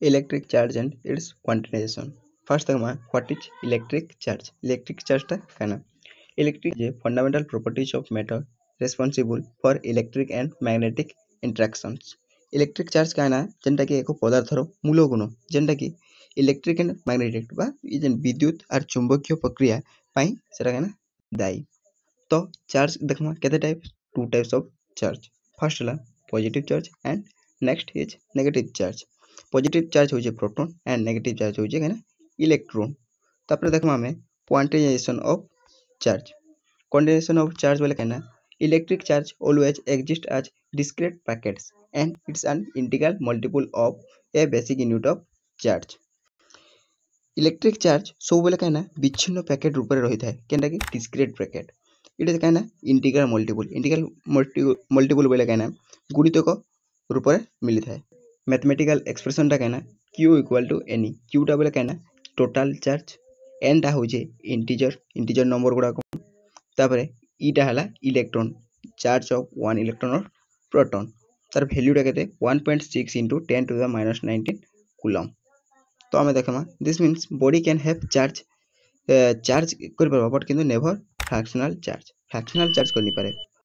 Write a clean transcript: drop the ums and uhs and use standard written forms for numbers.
Electric charge and its quantization. First देखमा what is electric charge. Electric चार्जटा काना electric जे fundamental properties of matter responsible for electric and magnetic interactions. Electric charge काना जेनटा कि एक पदार्थर मूल गुण जेनटा कि इलेक्ट्रिक एंड मैग्नेटिक बा ई जेन विद्युत और चुंबकीय प्रक्रिया पई सेटा काना दायी। तो चार्ज देखमा केते type two types of charge. First हला positive charge and next is negative charge. Positive charge होजे प्रोटॉन एंड नेगेटिव चार्ज होजे केना इलेक्ट्रॉन। तापर देखमा हमें quantization of charge. Quantization of charge बोले कहना electric charge always exist as discrete packets and it's an integral multiple of a basic unit of charge. Electric charge सब बोले कहना विच्छिन्न पैकेट रूप में रही है केनटा कि डिस्क्रीट पैकेट। इटा कहना इंटीग्रल मल्टीपल बोले कहना गुणितक रूप में मिली है। मैथमेटिकल एक्सप्रेशनटा कहना Q इक्वल टू एनी। Qटा बोले कहना टोटल चार्ज, एनटा होजे इंटीजर नंबर गुड़ाक, तापरे ईटा हला electron charge of one electron और प्रोटॉन तार वैल्यूटा केते 1.6 into 10 to the minus 19 coulomb. तो आमे देखमा this means body can have charge कर परबा बट किंतु नेवर फ्रैक्शनल चार्ज करनी पारे।